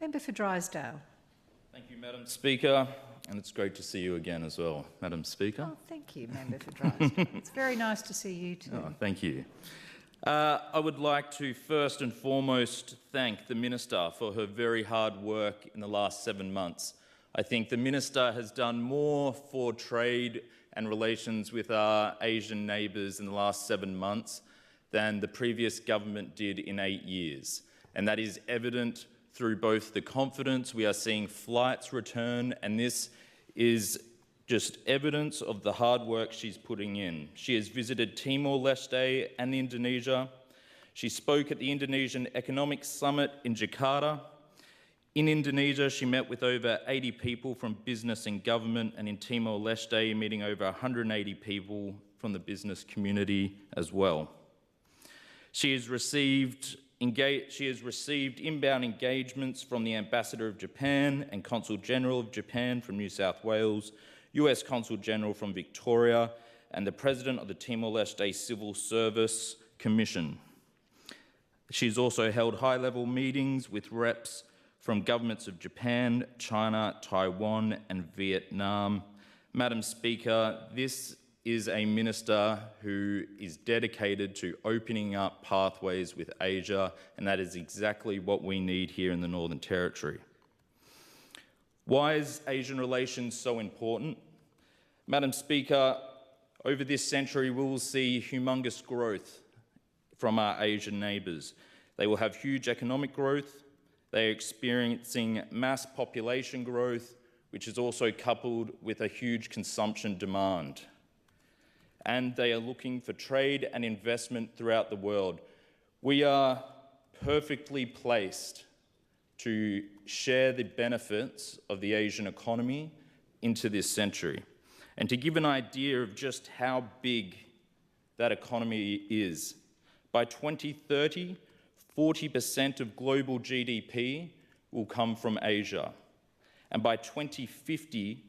Member for Drysdale. Thank you, Madam Speaker, and it's great to see you again as well, Madam Speaker. Oh, thank you, Member for Drysdale. It's very nice to see you too. Oh, thank you. I would like to first and foremost thank the Minister for her very hard work in the last 7 months. I think the Minister has done more for trade and relations with our Asian neighbours in the last 7 months than the previous government did in 8 years. And that is evident through both the confidence we are seeing flights return, and this is just evidence of the hard work she's putting in. She has visited Timor-Leste and Indonesia. She spoke at the Indonesian Economic Summit in Jakarta. In Indonesia, she met with over 80 people from business and government, and in Timor-Leste, meeting over 180 people from the business community as well. She has received inbound engagements from the Ambassador of Japan and Consul General of Japan from New South Wales, US Consul General from Victoria, and the President of the Timor-Leste Civil Service Commission. She's also held high-level meetings with reps from governments of Japan, China, Taiwan, and Vietnam. Madam Speaker, this is a minister who is dedicated to opening up pathways with Asia, and that is exactly what we need here in the Northern Territory. Why is Asian relations so important? Madam Speaker, over this century we will see humongous growth from our Asian neighbours. They will have huge economic growth. They are experiencing mass population growth, which is also coupled with a huge consumption demand. And they are looking for trade and investment throughout the world. We are perfectly placed to share the benefits of the Asian economy into this century. And to give an idea of just how big that economy is, by 2030, 40% of global GDP will come from Asia. And by 2050,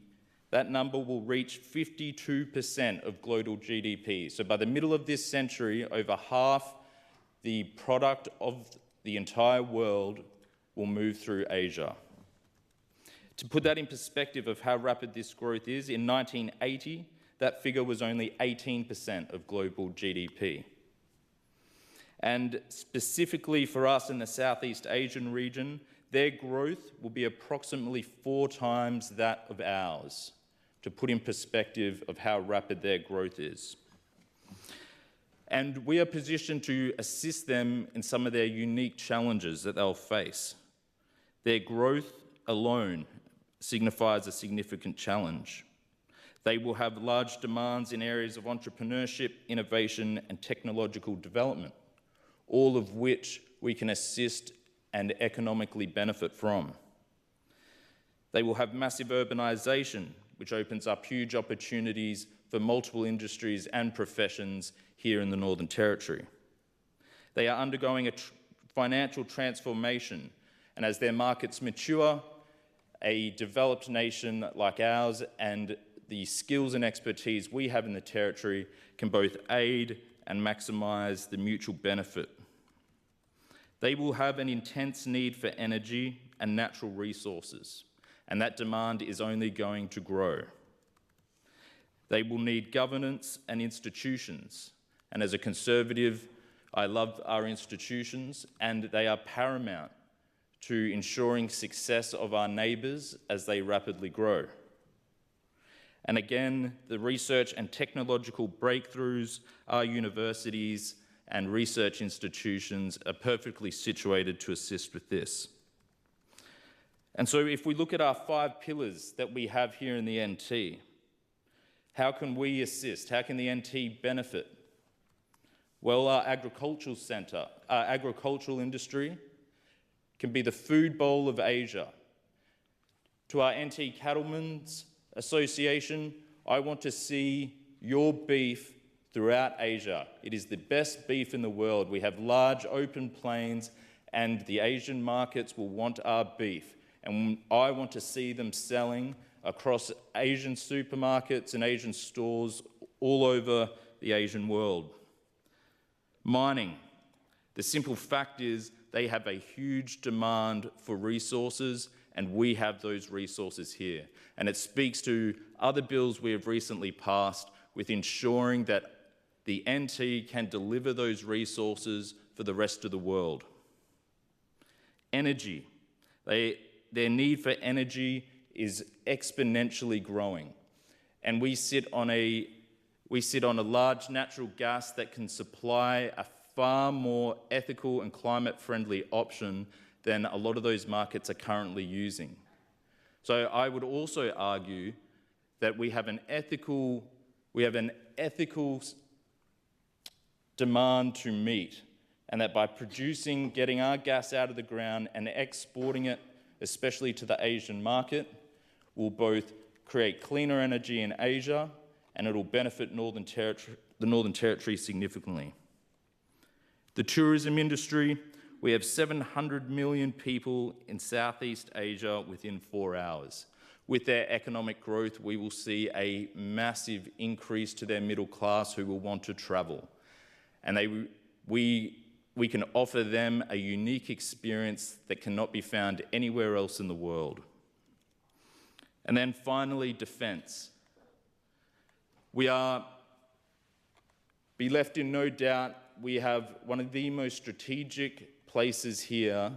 that number will reach 52% of global GDP. So by the middle of this century, over half the product of the entire world will move through Asia. To put that in perspective of how rapid this growth is, in 1980, that figure was only 18% of global GDP. And specifically for us in the Southeast Asian region, their growth will be approximately 4 times that of ours, to put in perspective of how rapid their growth is. And we are positioned to assist them in some of their unique challenges that they'll face. Their growth alone signifies a significant challenge. They will have large demands in areas of entrepreneurship, innovation, and technological development, all of which we can assist and economically benefit from. They will have massive urbanisation, which opens up huge opportunities for multiple industries and professions here in the Northern Territory. They are undergoing a financial transformation, and as their markets mature, a developed nation like ours and the skills and expertise we have in the Territory can both aid and maximise the mutual benefit. They will have an intense need for energy and natural resources, and that demand is only going to grow. They will need governance and institutions, and as a Conservative, I love our institutions, and they are paramount to ensuring success of our neighbours as they rapidly grow. And again, the research and technological breakthroughs, our universities and research institutions are perfectly situated to assist with this. And so if we look at our 5 pillars that we have here in the NT, how can we assist? How can the NT benefit? Well, our agricultural centre, our agricultural industry can be the food bowl of Asia. To our NT Cattlemen's Association, I want to see your beef throughout Asia. It is the best beef in the world. We have large open plains, and the Asian markets will want our beef. And I want to see them selling across Asian supermarkets and Asian stores all over the Asian world. Mining. The simple fact is they have a huge demand for resources, and we have those resources here. And it speaks to other bills we have recently passed with ensuring that the NT can deliver those resources for the rest of the world. Energy. Their need for energy is exponentially growing. And we sit on a large natural gas that can supply a far more ethical and climate-friendly option than a lot of those markets are currently using. So I would also argue that we have an ethical demand to meet, and that by getting our gas out of the ground and exporting it, especially to the Asian market, will both create cleaner energy in Asia, and it'll benefit the Northern Territory significantly. The tourism industry, we have 700 million people in Southeast Asia within 4 hours. With their economic growth, we will see a massive increase to their middle class who will want to travel. And we can offer them a unique experience that cannot be found anywhere else in the world. And then finally, defence. Be left in no doubt, we have one of the most strategic places here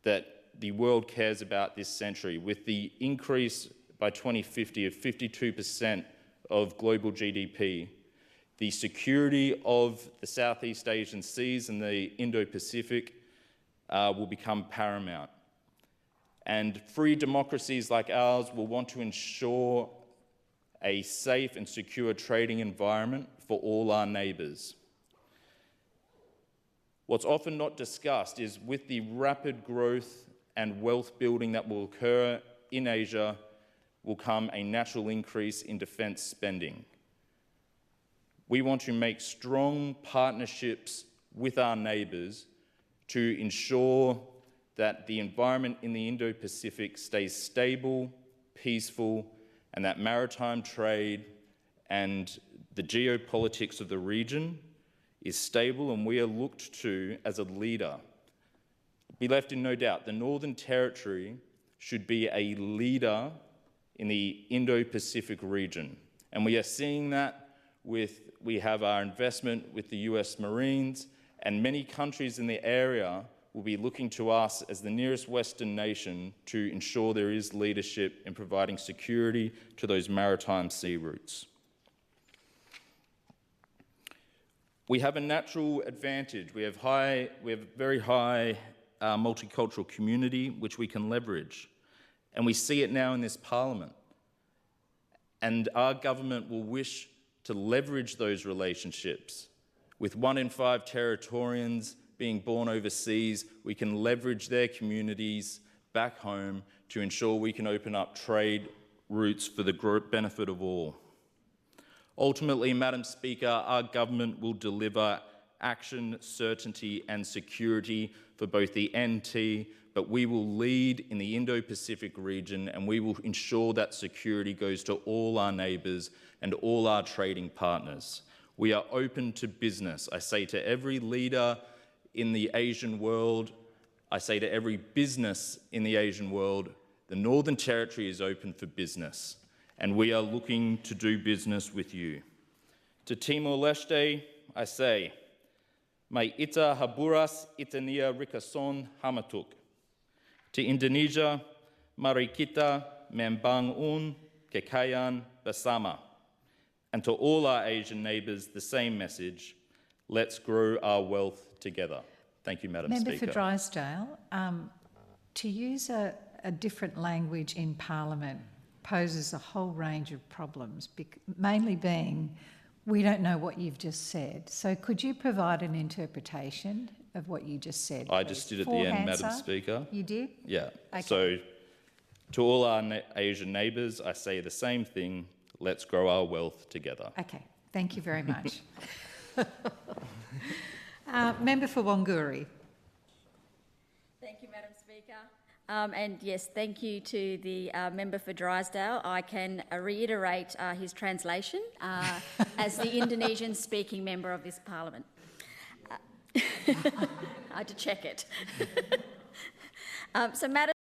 that the world cares about this century, with the increase by 2050 of 52% of global GDP. The security of the Southeast Asian seas and the Indo-Pacific will become paramount. And free democracies like ours will want to ensure a safe and secure trading environment for all our neighbours. What's often not discussed is with the rapid growth and wealth building that will occur in Asia will come a natural increase in defence spending. We want to make strong partnerships with our neighbours to ensure that the environment in the Indo-Pacific stays stable, peaceful, and that maritime trade and the geopolitics of the region is stable, and we are looked to as a leader. Be left in no doubt, the Northern Territory should be a leader in the Indo-Pacific region. And we are seeing that we have our investment with the US Marines, and many countries in the area will be looking to us as the nearest Western nation to ensure there is leadership in providing security to those maritime sea routes. We have a natural advantage. We have a very high multicultural community which we can leverage. And we see it now in this Parliament. And our government will wish to leverage those relationships. With 1 in 5 Territorians being born overseas, we can leverage their communities back home to ensure we can open up trade routes for the benefit of all. Ultimately, Madam Speaker, our government will deliver action, certainty and security for both the NT, but we will lead in the Indo-Pacific region, and we will ensure that security goes to all our neighbours and all our trading partners. We are open to business. I say to every leader in the Asian world, I say to every business in the Asian world, the Northern Territory is open for business, and we are looking to do business with you. To Timor-Leste, I say, Mai ita haburas itania rikason hamatuk. To Indonesia, mari kita membangun kekayaan bersama. And to all our Asian neighbours, the same message, let's grow our wealth together. Thank you, Madam Speaker. Member for Drysdale, to use a different language in Parliament poses a whole range of problems, mainly being we don't know what you've just said. So could you provide an interpretation of what you just said? I just did at the end, Madam Speaker. You did? Yeah. Okay. So to all our Asian neighbours, I say the same thing, let's grow our wealth together. Okay, thank you very much. Member for Wanguri. Thank you, Madam Speaker. And yes, thank you to the member for Drysdale. I can reiterate his translation as the Indonesian-speaking member of this Parliament. I had to check it. So, Madam